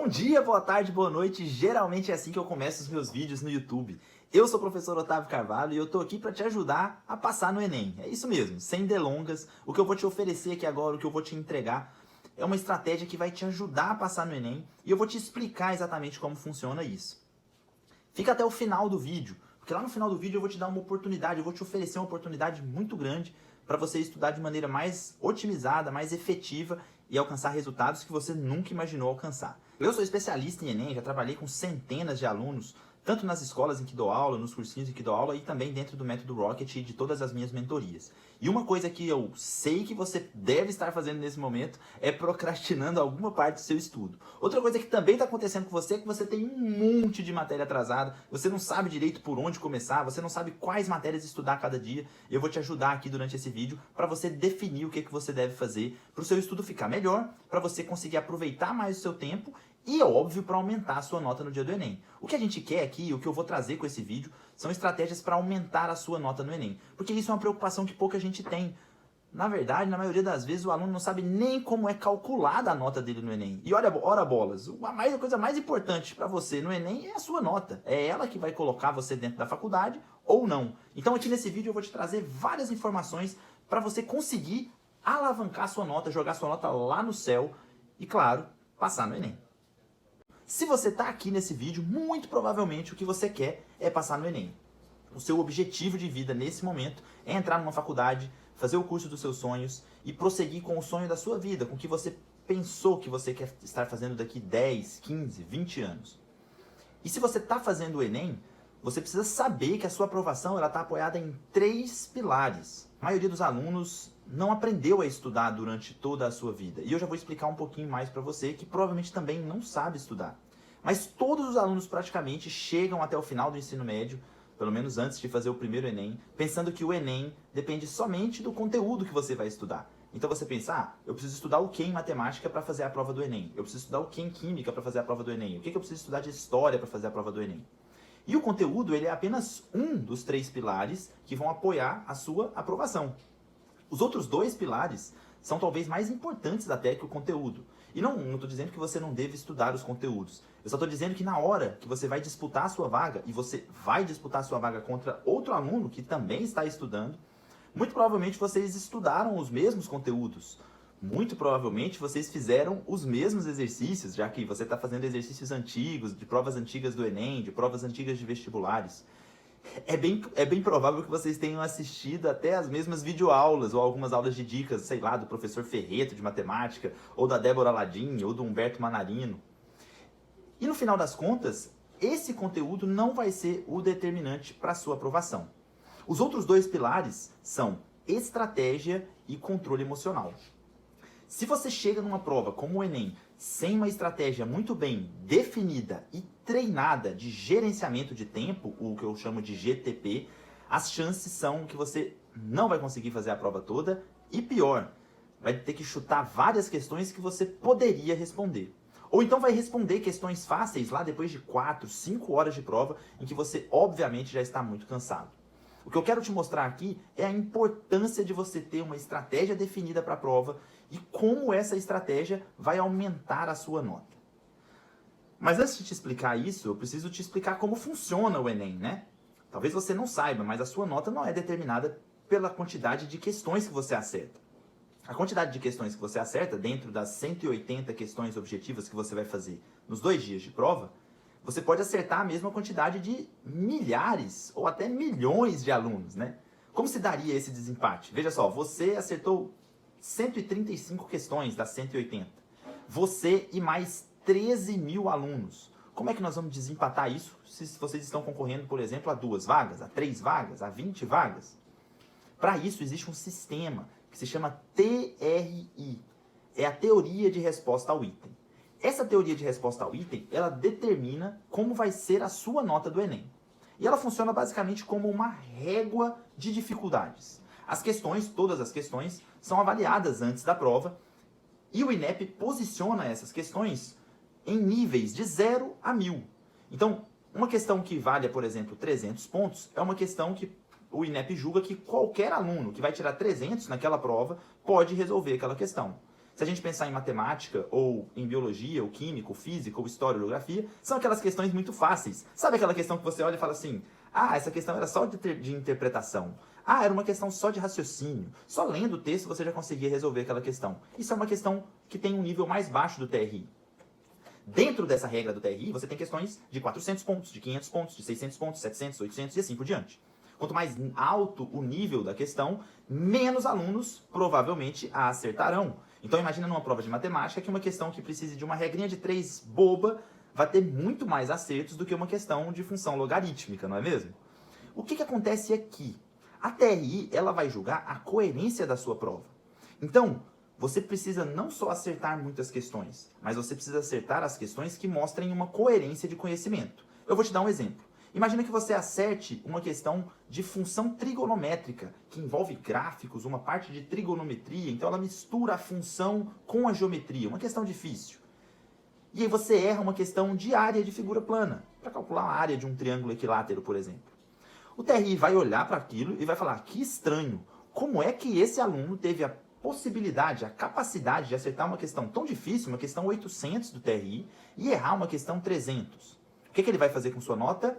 Bom dia, boa tarde, boa noite. Geralmente é assim que eu começo os meus vídeos no YouTube. Eu sou o professor Otávio Carvalho e eu tô aqui para te ajudar a passar no Enem. É isso mesmo, sem delongas. O que eu vou te oferecer aqui agora, o que eu vou te entregar, é uma estratégia que vai te ajudar a passar no Enem e eu vou te explicar exatamente como funciona isso. Fica até o final do vídeo, porque lá no final do vídeo eu vou te dar uma oportunidade, eu vou te oferecer uma oportunidade muito grande para você estudar de maneira mais otimizada, mais efetiva e alcançar resultados que você nunca imaginou alcançar. Eu sou especialista em Enem, já trabalhei com centenas de alunos, tanto nas escolas em que dou aula, nos cursinhos em que dou aula e também dentro do método Rocket e de todas as minhas mentorias. E uma coisa que eu sei que você deve estar fazendo nesse momento é procrastinando alguma parte do seu estudo. Outra coisa que também está acontecendo com você é que você tem um monte de matéria atrasada, você não sabe direito por onde começar, você não sabe quais matérias estudar a cada dia. Eu vou te ajudar aqui durante esse vídeo para você definir o que você deve fazer para o seu estudo ficar melhor, para você conseguir aproveitar mais o seu tempo e, óbvio, para aumentar a sua nota no dia do Enem. O que a gente quer aqui, o que eu vou trazer com esse vídeo, são estratégias para aumentar a sua nota no Enem. Porque isso é uma preocupação que pouca gente tem. Na verdade, na maioria das vezes, o aluno não sabe nem como é calculada a nota dele no Enem. E olha, ora bolas, a coisa mais importante para você no Enem é a sua nota. É ela que vai colocar você dentro da faculdade ou não. Então aqui nesse vídeo eu vou te trazer várias informações para você conseguir alavancar a sua nota, jogar sua nota lá no céu e, claro, passar no Enem. Se você está aqui nesse vídeo, muito provavelmente o que você quer é passar no Enem. O seu objetivo de vida nesse momento é entrar numa faculdade, fazer o curso dos seus sonhos e prosseguir com o sonho da sua vida, com o que você pensou que você quer estar fazendo daqui 10, 15, 20 anos. E se você está fazendo o Enem, você precisa saber que a sua aprovação está apoiada em 3 pilares. A maioria dos alunos não aprendeu a estudar durante toda a sua vida. E eu já vou explicar um pouquinho mais para você, que provavelmente também não sabe estudar. Mas todos os alunos praticamente chegam até o final do ensino médio, pelo menos antes de fazer o primeiro Enem, pensando que o Enem depende somente do conteúdo que você vai estudar. Então você pensa, eu preciso estudar o que em matemática para fazer a prova do Enem? Eu preciso estudar o que em química para fazer a prova do Enem? O que eu preciso estudar de história para fazer a prova do Enem? E o conteúdo ele é apenas um dos 3 pilares que vão apoiar a sua aprovação. Os outros 2 pilares são talvez mais importantes até que o conteúdo. E não estou dizendo que você não deve estudar os conteúdos. Eu só estou dizendo que na hora que você vai disputar a sua vaga, e você vai disputar a sua vaga contra outro aluno que também está estudando, muito provavelmente vocês estudaram os mesmos conteúdos. Muito provavelmente vocês fizeram os mesmos exercícios, já que você está fazendo exercícios antigos, de provas antigas do Enem, de provas antigas de vestibulares. É bem provável que vocês tenham assistido até as mesmas videoaulas ou algumas aulas de dicas, sei lá, do professor Ferreto de matemática, ou da Débora Ladim, ou do Humberto Manarino. E no final das contas, esse conteúdo não vai ser o determinante para a sua aprovação. Os outros 2 pilares são estratégia e controle emocional. Se você chega numa prova como o Enem sem uma estratégia muito bem definida e treinada de gerenciamento de tempo, o que eu chamo de GTP, as chances são que você não vai conseguir fazer a prova toda e pior, vai ter que chutar várias questões que você poderia responder. Ou então vai responder questões fáceis lá depois de 4, 5 horas de prova em que você obviamente já está muito cansado. O que eu quero te mostrar aqui é a importância de você ter uma estratégia definida para a prova e como essa estratégia vai aumentar a sua nota. Mas antes de te explicar isso, eu preciso te explicar como funciona o Enem, né? Talvez você não saiba, mas a sua nota não é determinada pela quantidade de questões que você acerta. A quantidade de questões que você acerta dentro das 180 questões objetivas que você vai fazer nos 2 dias de prova, você pode acertar a mesma quantidade de milhares ou até milhões de alunos, né? Como se daria esse desempate? Veja só, você acertou 135 questões das 180. Você e mais 13 mil alunos. Como é que nós vamos desempatar isso se vocês estão concorrendo, por exemplo, a 2 vagas, a 3 vagas, a 20 vagas? Para isso existe um sistema que se chama TRI. É a teoria de resposta ao item. Essa teoria de resposta ao item, ela determina como vai ser a sua nota do Enem. E ela funciona basicamente como uma régua de dificuldades. As questões, todas as questões, são avaliadas antes da prova e o INEP posiciona essas questões em níveis de 0 a 1000. Então, uma questão que valha, por exemplo, 300 pontos, é uma questão que o INEP julga que qualquer aluno que vai tirar 300 naquela prova pode resolver aquela questão. se a gente pensar em matemática, ou em biologia, ou química, ou física, ou história, ou geografia, são aquelas questões muito fáceis. Sabe aquela questão que você olha e fala assim, ah, essa questão era só de interpretação. Ah, era uma questão só de raciocínio. Só lendo o texto você já conseguia resolver aquela questão. Isso é uma questão que tem um nível mais baixo do TRI. Dentro dessa regra do TRI, você tem questões de 400 pontos, de 500 pontos, de 600 pontos, 700, 800 e assim por diante. Quanto mais alto o nível da questão, menos alunos provavelmente a acertarão. Então imagina numa prova de matemática que uma questão que precise de uma regrinha de 3 boba vai ter muito mais acertos do que uma questão de função logarítmica, não é mesmo? O que acontece aqui? A TRI ela vai julgar a coerência da sua prova. Então, você precisa não só acertar muitas questões, mas você precisa acertar as questões que mostrem uma coerência de conhecimento. Eu vou te dar um exemplo. Imagina que você acerte uma questão de função trigonométrica, que envolve gráficos, uma parte de trigonometria, então ela mistura a função com a geometria, uma questão difícil. E aí você erra uma questão de área de figura plana, para calcular a área de um triângulo equilátero, por exemplo. O TRI vai olhar para aquilo e vai falar, que estranho, como é que esse aluno teve a possibilidade, a capacidade de acertar uma questão tão difícil, uma questão 800 do TRI, e errar uma questão 300? O que ele vai fazer com sua nota?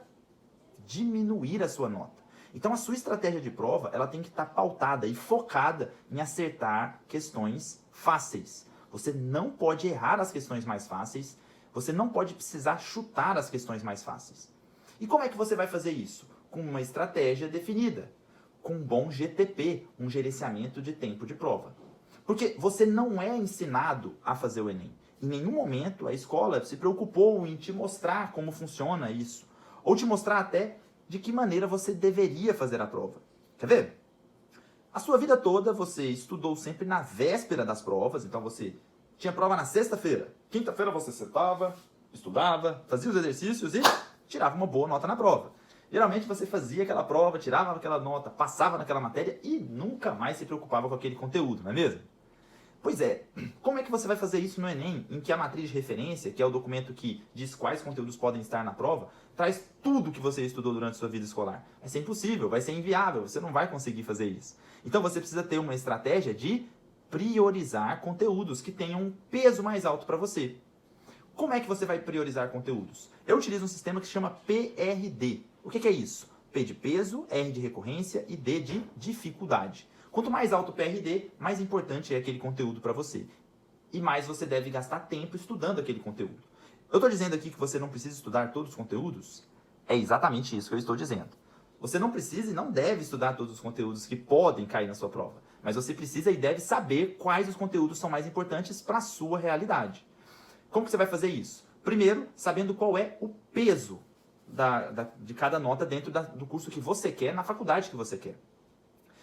Diminuir a sua nota. Então a sua estratégia de prova ela tem que estar pautada e focada em acertar questões fáceis. Você não pode errar as questões mais fáceis, você não pode precisar chutar as questões mais fáceis. E como é que você vai fazer isso? Com uma estratégia definida, com um bom GTP, um gerenciamento de tempo de prova. Porque você não é ensinado a fazer o Enem. Em nenhum momento a escola se preocupou em te mostrar como funciona isso. Ou te mostrar até de que maneira você deveria fazer a prova. Quer ver? A sua vida toda você estudou sempre na véspera das provas, então você tinha prova na sexta-feira. Quinta-feira você sentava, estudava, fazia os exercícios e tirava uma boa nota na prova. Geralmente você fazia aquela prova, tirava aquela nota, passava naquela matéria e nunca mais se preocupava com aquele conteúdo, não é mesmo? Pois é, como é que você vai fazer isso no Enem, em que a matriz de referência, que é o documento que diz quais conteúdos podem estar na prova, traz tudo que você estudou durante a sua vida escolar? Vai ser impossível, vai ser inviável, você não vai conseguir fazer isso. Então você precisa ter uma estratégia de priorizar conteúdos que tenham um peso mais alto para você. Como é que você vai priorizar conteúdos? Eu utilizo um sistema que se chama PRD. O que é isso? P de peso, R de recorrência e D de dificuldade. Quanto mais alto o PRD, mais importante é aquele conteúdo para você. E mais você deve gastar tempo estudando aquele conteúdo. Eu estou dizendo aqui que você não precisa estudar todos os conteúdos? É exatamente isso que eu estou dizendo. Você não precisa e não deve estudar todos os conteúdos que podem cair na sua prova. Mas você precisa e deve saber quais os conteúdos são mais importantes para a sua realidade. Como que você vai fazer isso? Primeiro, sabendo qual é o peso de cada nota dentro do curso que você quer, na faculdade que você quer.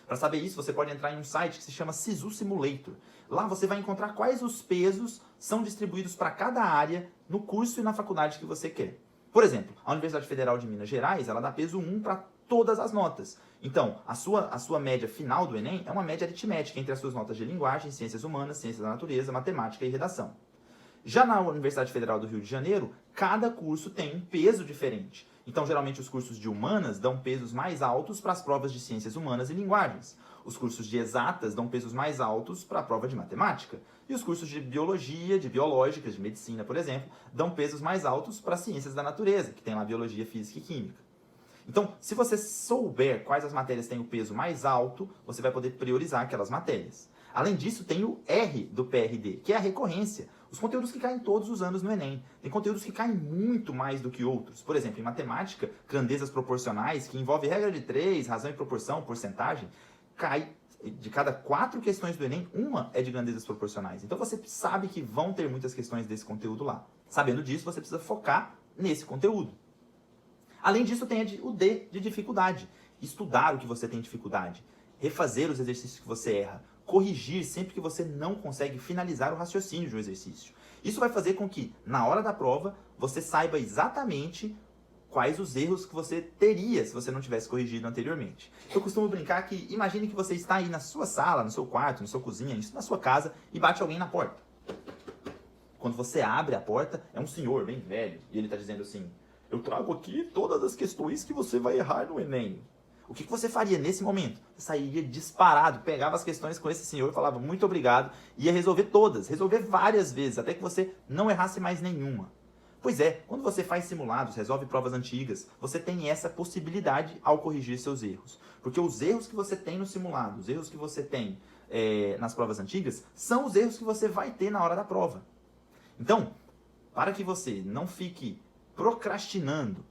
Para saber isso, você pode entrar em um site que se chama Sisu Simulator. Lá você vai encontrar quais os pesos são distribuídos para cada área no curso e na faculdade que você quer. Por exemplo, a Universidade Federal de Minas Gerais, ela dá peso 1 para todas as notas. Então, a sua média final do Enem é uma média aritmética entre as suas notas de linguagem, ciências humanas, ciências da natureza, matemática e redação. Já na Universidade Federal do Rio de Janeiro, cada curso tem um peso diferente. Então, geralmente, os cursos de humanas dão pesos mais altos para as provas de ciências humanas e linguagens. Os cursos de exatas dão pesos mais altos para a prova de matemática. E os cursos de biologia, de biológicas, de medicina, por exemplo, dão pesos mais altos para ciências da natureza, que tem lá biologia, física e química. Então, se você souber quais as matérias têm o peso mais alto, você vai poder priorizar aquelas matérias. Além disso, tem o R do PRD, que é a recorrência. Os conteúdos que caem todos os anos no Enem. Tem conteúdos que caem muito mais do que outros. Por exemplo, em matemática, grandezas proporcionais, que envolve regra de 3, razão e proporção, porcentagem, cai de cada 4 questões do Enem, uma é de grandezas proporcionais. Então você sabe que vão ter muitas questões desse conteúdo lá. Sabendo disso, você precisa focar nesse conteúdo. Além disso, tem o D de dificuldade. Estudar o que você tem dificuldade. Refazer os exercícios que você erra. Corrigir sempre que você não consegue finalizar o raciocínio de um exercício. Isso vai fazer com que, na hora da prova, você saiba exatamente quais os erros que você teria se você não tivesse corrigido anteriormente. Eu costumo brincar que, imagine que você está aí na sua sala, no seu quarto, na sua cozinha, na sua casa, e bate alguém na porta. Quando você abre a porta, é um senhor bem velho, e ele está dizendo assim: eu trago aqui todas as questões que você vai errar no Enem. O que você faria nesse momento? Você sairia disparado, pegava as questões com esse senhor, falava muito obrigado, ia resolver todas, resolver várias vezes, até que você não errasse mais nenhuma. Pois é, quando você faz simulados, resolve provas antigas, você tem essa possibilidade ao corrigir seus erros. Porque os erros que você tem no simulado, os erros que você tem nas provas antigas, são os erros que você vai ter na hora da prova. Então, para que você não fique procrastinando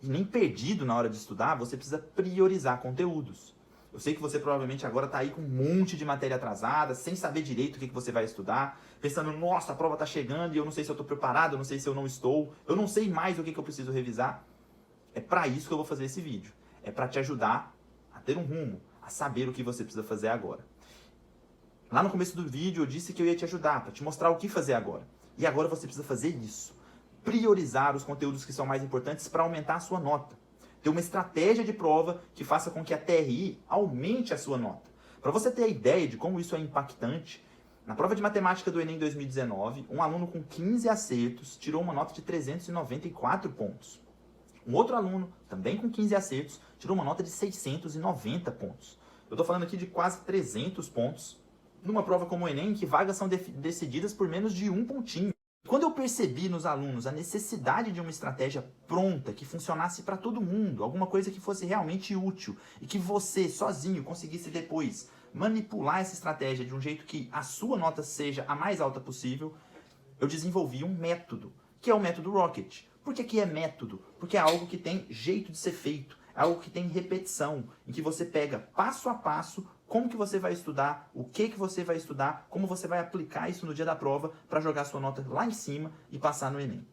e nem perdido na hora de estudar, você precisa priorizar conteúdos. Eu sei que você provavelmente agora está aí com um monte de matéria atrasada, sem saber direito o que você vai estudar, pensando, nossa, a prova está chegando e eu não sei se eu estou preparado, eu não sei se eu não estou, eu não sei mais o que eu preciso revisar. É para isso que eu vou fazer esse vídeo. É para te ajudar a ter um rumo, a saber o que você precisa fazer agora. Lá no começo do vídeo eu disse que eu ia te ajudar, para te mostrar o que fazer agora. E agora você precisa fazer isso. Priorizar os conteúdos que são mais importantes para aumentar a sua nota. Ter uma estratégia de prova que faça com que a TRI aumente a sua nota. Para você ter a ideia de como isso é impactante, na prova de matemática do Enem 2019, um aluno com 15 acertos tirou uma nota de 394 pontos. Um outro aluno, também com 15 acertos, tirou uma nota de 690 pontos. Eu estou falando aqui de quase 300 pontos numa prova como o Enem, em que vagas são decididas por menos de um pontinho. Quando eu percebi nos alunos a necessidade de uma estratégia pronta, que funcionasse para todo mundo, alguma coisa que fosse realmente útil e que você, sozinho, conseguisse depois manipular essa estratégia de um jeito que a sua nota seja a mais alta possível, eu desenvolvi um método, que é o método Rocket. Por que é método? Porque é algo que tem jeito de ser feito, é algo que tem repetição, em que você pega passo a passo como que você vai estudar, o que você vai estudar, como você vai aplicar isso no dia da prova para jogar sua nota lá em cima e passar no Enem.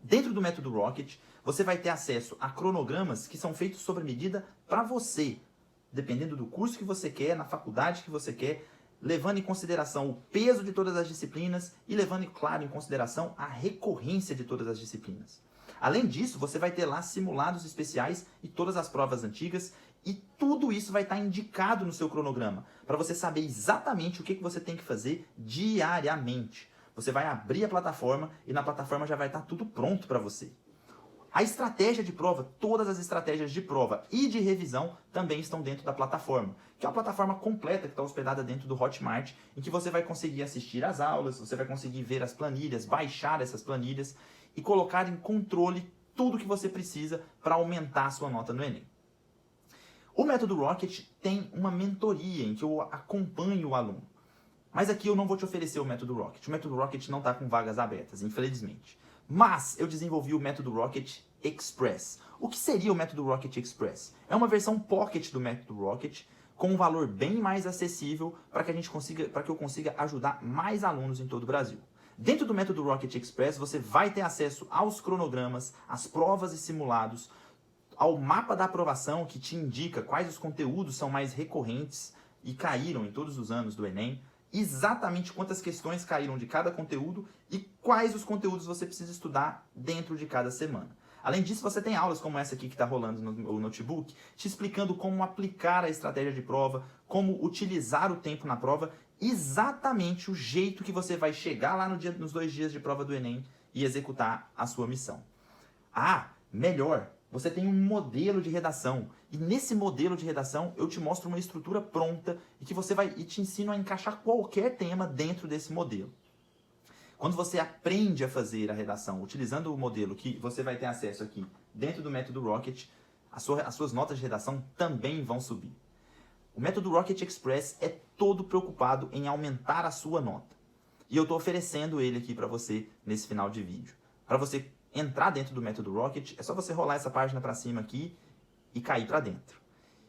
Dentro do método Rocket, você vai ter acesso a cronogramas que são feitos sob medida para você, dependendo do curso que você quer, na faculdade que você quer, levando em consideração o peso de todas as disciplinas e levando, claro, em consideração a recorrência de todas as disciplinas. Além disso, você vai ter lá simulados especiais e todas as provas antigas, e tudo isso vai estar indicado no seu cronograma, para você saber exatamente o que você tem que fazer diariamente. Você vai abrir a plataforma e na plataforma já vai estar tudo pronto para você. A estratégia de prova, todas as estratégias de prova e de revisão também estão dentro da plataforma, que é uma plataforma completa que está hospedada dentro do Hotmart, em que você vai conseguir assistir às aulas, você vai conseguir ver as planilhas, baixar essas planilhas e colocar em controle tudo que você precisa para aumentar a sua nota no Enem. O método Rocket tem uma mentoria em que eu acompanho o aluno. Mas aqui eu não vou te oferecer o método Rocket. O método Rocket não está com vagas abertas, infelizmente. Mas eu desenvolvi o método Rocket Express. O que seria o método Rocket Express? É uma versão pocket do método Rocket com um valor bem mais acessível para que eu consiga ajudar mais alunos em todo o Brasil. Dentro do método Rocket Express, você vai ter acesso aos cronogramas, às provas e simulados, ao mapa da aprovação que te indica quais os conteúdos são mais recorrentes e caíram em todos os anos do Enem, exatamente quantas questões caíram de cada conteúdo e quais os conteúdos você precisa estudar dentro de cada semana. Além disso, você tem aulas como essa aqui que está rolando no notebook, te explicando como aplicar a estratégia de prova, como utilizar o tempo na prova, exatamente o jeito que você vai chegar lá nos 2 dias de prova do Enem e executar a sua missão. Ah, melhor! Você tem um modelo de redação, e nesse modelo de redação eu te mostro uma estrutura pronta e te ensino a encaixar qualquer tema dentro desse modelo. Quando você aprende a fazer a redação utilizando o modelo que você vai ter acesso aqui dentro do método Rocket, as suas notas de redação também vão subir. O método Rocket Express é todo preocupado em aumentar a sua nota. E eu estou oferecendo ele aqui para você nesse final de vídeo. Para você entrar dentro do método Rocket, é só você rolar essa página para cima aqui e cair para dentro.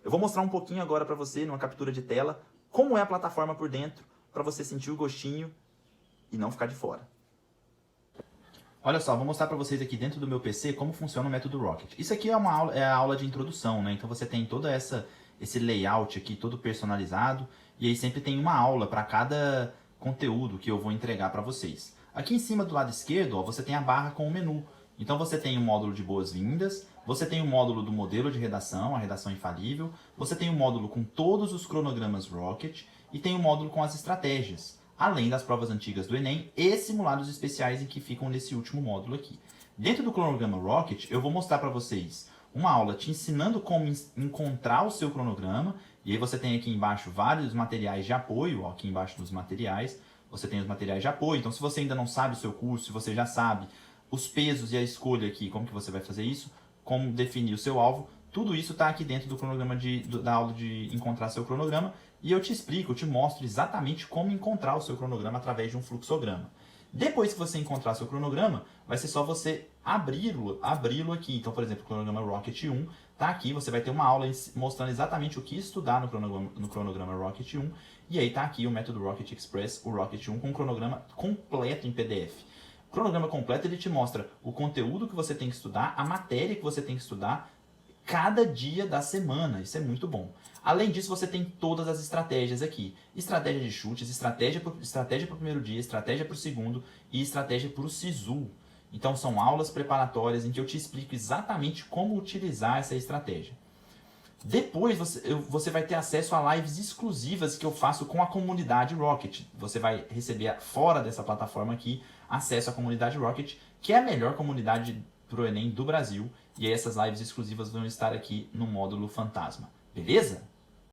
Eu vou mostrar um pouquinho agora para você, numa captura de tela, como é a plataforma por dentro, para você sentir o gostinho e não ficar de fora. Olha só, vou mostrar para vocês aqui dentro do meu PC como funciona o método Rocket. Isso aqui é a aula de introdução, né? Então você tem todo esse layout aqui, todo personalizado, e aí sempre tem uma aula para cada conteúdo que eu vou entregar para vocês. Aqui em cima do lado esquerdo, ó, você tem a barra com o menu. Então você tem o módulo de boas-vindas, você tem o módulo do modelo de redação, a redação infalível, você tem o módulo com todos os cronogramas Rocket e tem o módulo com as estratégias, além das provas antigas do Enem e simulados especiais em que ficam nesse último módulo aqui. Dentro do cronograma Rocket, eu vou mostrar para vocês uma aula te ensinando como encontrar o seu cronograma, e aí você tem aqui embaixo vários materiais de apoio, ó, aqui embaixo dos materiais, você tem os materiais de apoio. Então, se você ainda não sabe o seu curso, se você já sabe os pesos e a escolha aqui, como que você vai fazer isso, como definir o seu alvo, tudo isso está aqui dentro do cronograma da aula de encontrar seu cronograma, e eu te explico, eu te mostro exatamente como encontrar o seu cronograma através de um fluxograma. Depois que você encontrar seu cronograma, vai ser só você abri-lo aqui. Então, por exemplo, o cronograma Rocket 1 está aqui, você vai ter uma aula mostrando exatamente o que estudar no cronograma Rocket 1, e aí está aqui o método Rocket Express, o Rocket 1, com um cronograma completo em PDF. O cronograma completo ele te mostra o conteúdo que você tem que estudar, a matéria que você tem que estudar, cada dia da semana. Isso é muito bom. Além disso, você tem todas as estratégias aqui. Estratégia de chutes, estratégia para o primeiro dia, estratégia para o segundo e estratégia para o SISU. Então, são aulas preparatórias em que eu te explico exatamente como utilizar essa estratégia. Depois, você vai ter acesso a lives exclusivas que eu faço com a comunidade Rocket. Você vai receber, fora dessa plataforma aqui, acesso à comunidade Rocket, que é a melhor comunidade para o Enem do Brasil. E aí essas lives exclusivas vão estar aqui no módulo Fantasma. Beleza?